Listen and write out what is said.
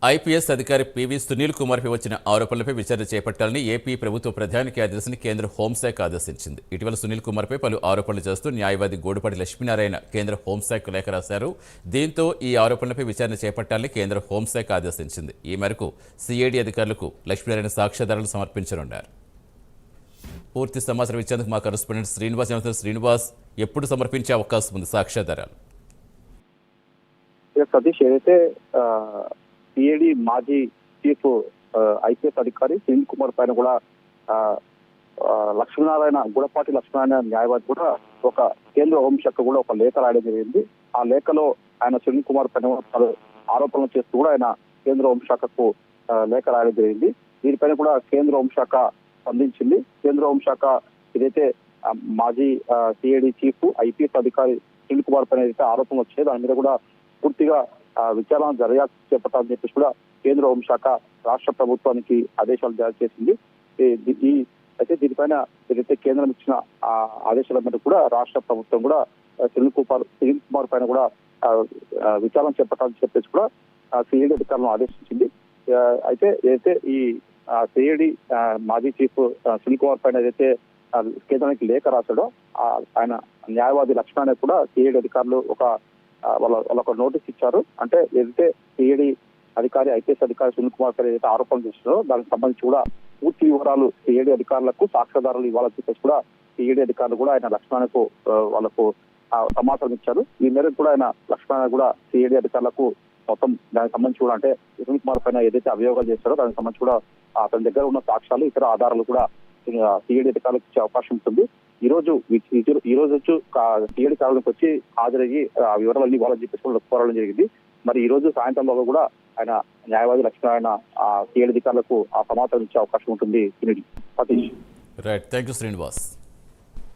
IPS అధికారి PV Sunil కుమార్పై వచ్చిన ఆరోపణలపై విచారణ చేపట్టాలని ఏపీ ప్రభుత్వ ప్రధాన కార్యదర్శిని కేంద్ర హోంశాఖ ఆదేశించింది. ఇటీవల సునీల్ కుమార్పై పలు ఆరోపణలు చేస్తూ న్యాయవాది గోడుపాటి లక్ష్మీనారాయణ కేంద్ర హోంశాఖకు లేఖ రాశారు. దీంతో ఈ ఆరోపణలపై విచారణ చేపట్టాలని కేంద్ర హోంశాఖ ఆదేశించింది. ఈ మేరకు సిఐడి అధికారులకు లక్ష్మీనారాయణ సాక్ష్యాధారాలు సమర్పించనున్నారు. పూర్తి సమాచారం ఇచ్చేందుకు మా కరెస్పాండెంట్ శ్రీనివాస్ ఎప్పుడు సమర్పించే అవకాశం ఉంది సాక్ష్యాధారాలు? సతీష్, ఏదైతే సిఐడి మాజీ చీఫ్ ఐపీఎస్ అధికారి సునీల్ కుమార్ పైన కూడా గూడపాటి లక్ష్మీనారాయణ న్యాయవాది కూడా ఒక కేంద్ర హోంశాఖ కూడా ఒక లేఖ రాయడం జరిగింది. ఆ లేఖలో ఆయన సునీల్ కుమార్ పైన పలు ఆరోపణలు చేస్తూ కూడా ఆయన కేంద్ర హోంశాఖకు లేఖ రాయడం జరిగింది. దీనిపైన కూడా కేంద్ర హోంశాఖ స్పందించింది. కేంద్ర హోంశాఖ ఏదైతే మాజీ సిఐడి చీఫ్ ఐపీఎస్ అధికారి సునీల్ కుమార్ పైన ఏదైతే ఆరోపణలు వచ్చాయో దాని మీద కూడా పూర్తిగా విచారణ దర్యాప్తు చేపట్టాలని చెప్పేసి కూడా కేంద్ర హోంశాఖ రాష్ట్ర ప్రభుత్వానికి ఆదేశాలు జారీ చేసింది. అయితే దీనిపైన ఏదైతే కేంద్రం ఇచ్చిన ఆదేశాల మేరకు కూడా రాష్ట్ర ప్రభుత్వం కూడా సునీల్ కుమార్ పైన కూడా విచారణ చేపట్టాలని చెప్పేసి కూడా సిఐడి అధికారులను ఆదేశించింది. అయితే ఏదైతే ఈ సిఐడి మాజీ చీఫ్ సునీల్ కుమార్ పైన ఏదైతే కేంద్రానికి లేఖ రాశాడో ఆయన న్యాయవాది లక్ష్మణ కూడా సిఐడి అధికారులు వాళ్ళొక నోటీస్ ఇచ్చారు. అంటే ఏదైతే సిఐడి అధికారి ఐపీఎస్ అధికారి సునీల్ కుమార్ గారు ఏదైతే ఆరోపణలు చేస్తున్నారో దానికి సంబంధించి కూడా పూర్తి వివరాలు సిఐడి అధికారులకు సాక్ష్యాధారాలు ఇవ్వాలని చెప్పేసి కూడా సిఐడి అధికారులు కూడా ఆయన లక్ష్మణకు వాళ్ళకు సమాచారం ఇచ్చారు. ఈ మేరకు కూడా ఆయన లక్ష్మణ కూడా సిఐడి అధికారులకు మొత్తం దానికి సంబంధించి కూడా అంటే సునీల్ కుమార్ పైన ఏదైతే అభియోగాలు చేస్తారో దానికి సంబంధించి కూడా అతని దగ్గర ఉన్న సాక్ష్యాలు ఇతర ఆధారాలు కూడా సిఐడి అధికారులకు ఇచ్చే అవకాశం ఉంటుంది. ఈ రోజు సిఐడి కార్యాలయానికి వచ్చి హాజరయ్యి ఆ వివరాలన్నీ ఇవ్వాలని చెప్పేసి కోరడం జరిగింది. మరి ఈ రోజు సాయంత్రంలో కూడా ఆయన న్యాయవాది లక్ష్మీనారాయణ సిఐడి అధికారులకు ఆ సమాచారం ఇచ్చే అవకాశం ఉంటుంది. Satish. Right, thank you Srinivas.